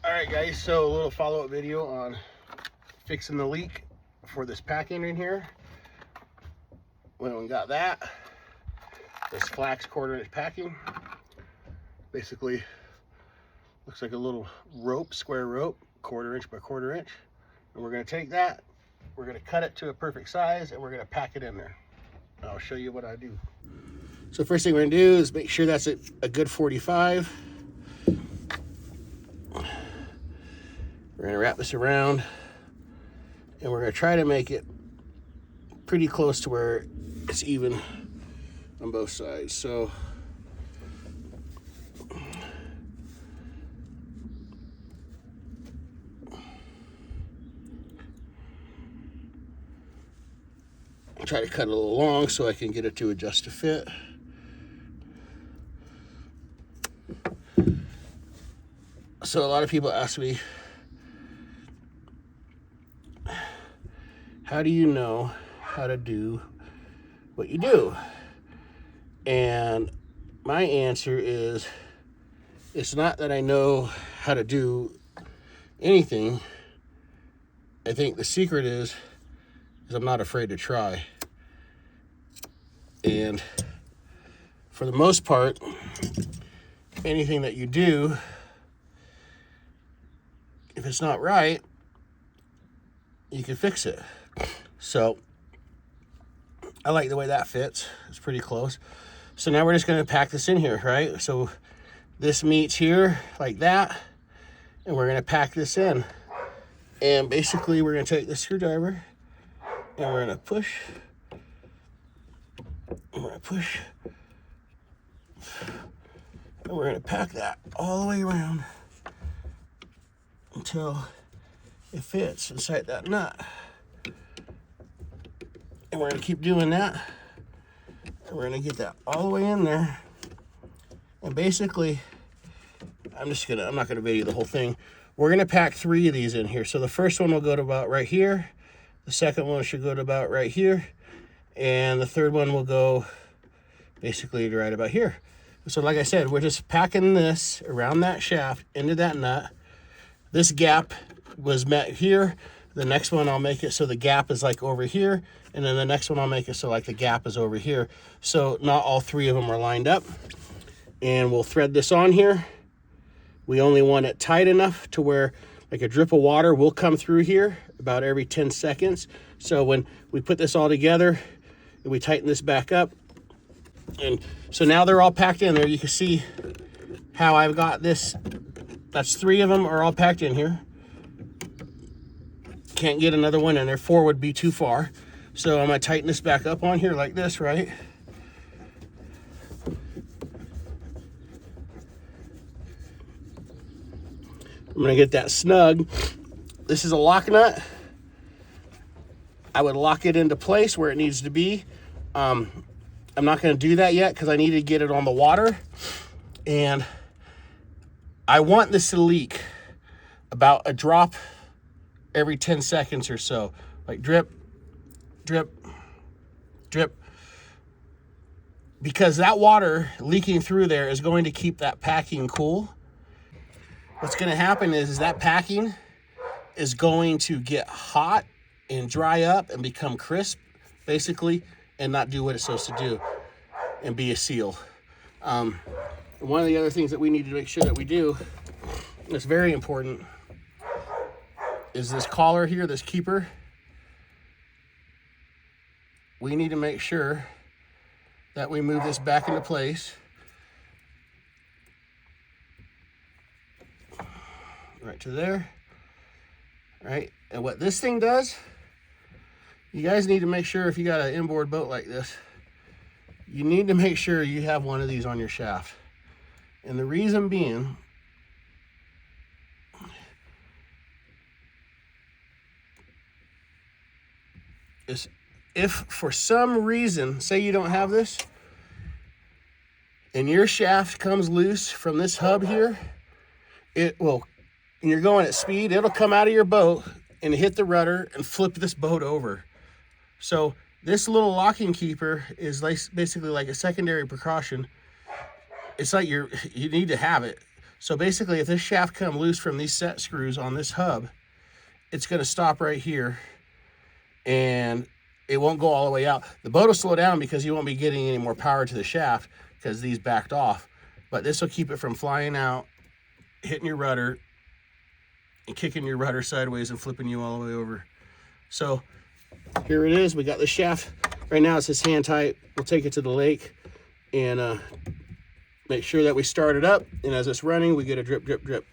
All right, guys, so a little follow-up video on fixing the leak for this packing in here. When we got that, this flax 1/4-inch packing, basically looks like a little rope, square rope, 1/4-inch by 1/4-inch. And we're gonna take that, we're gonna cut it to a perfect size, and we're gonna pack it in there. I'll show you what I do. So first thing we're gonna do is make sure that's a good 45. We're gonna wrap this around, and we're gonna try to make it pretty close to where it's even on both sides. So I'll try to cut it a little long so I can get it to adjust to fit. So a lot of people ask me, how do you know how to do what you do? And my answer is, it's not that I know how to do anything. I think the secret is I'm not afraid to try. And for the most part, anything that you do, if it's not right, you can fix it. So I like the way that fits. It's pretty close. So now we're just going to pack this in here, right? So this meets here like that, and we're going to pack this in. And basically we're going to take the screwdriver and we're going to push. And we're going to push. And we're going to pack that all the way around until it fits inside that nut. And we're going to keep doing that. And we're going to get that all the way in there. And basically, I'm not going to video the whole thing. We're going to pack 3 of these in here. So the first one will go to about right here. The second one should go to about right here. And the third one will go basically to right about here. So like I said, we're just packing this around that shaft into that nut. This gap was met here. The next one I'll make it so the gap is like over here. And then the next one I'll make it so like the gap is over here. So not all 3 of them are lined up. And we'll thread this on here. We only want it tight enough to where like a drip of water will come through here about every 10 seconds. So when we put this all together and we tighten this back up, and so now they're all packed in there. You can see how I've got this. That's 3 of them are all packed in here. Can't get another one in there. 4 would be too far. So I'm gonna tighten this back up on here like this, right? I'm gonna get that snug. This is a lock nut. I would lock it into place where it needs to be. I'm not gonna do that yet because I need to get it on the water. And I want this to leak about a drop every 10 seconds or so. Like drip, drip, drip. Because that water leaking through there is going to keep that packing cool. What's going to happen is that packing is going to get hot and dry up and become crisp, basically, and not do what it's supposed to do and be a seal. One of the other things that we need to make sure that we do, that's very important, is this collar here, this keeper. We need to make sure that we move this back into place. Right to there, right? And what this thing does, you guys need to make sure if you got an inboard boat like this, you need to make sure you have one of these on your shaft. And the reason being is if for some reason, say you don't have this, and your shaft comes loose from this hub here, it will, and you're going at speed, it'll come out of your boat and hit the rudder and flip this boat over. So this little locking keeper is like basically like a secondary precaution. It's like you need to have it. So basically, if this shaft come loose from these set screws on this hub, it's going to stop right here, and it won't go all the way out. The boat will slow down because you won't be getting any more power to the shaft because these backed off. But this will keep it from flying out, hitting your rudder, and kicking your rudder sideways and flipping you all the way over. So here it is. We got the shaft. Right now it says hand tight. We'll take it to the lake and make sure that we start it up. And as it's running, we get a drip, drip, drip.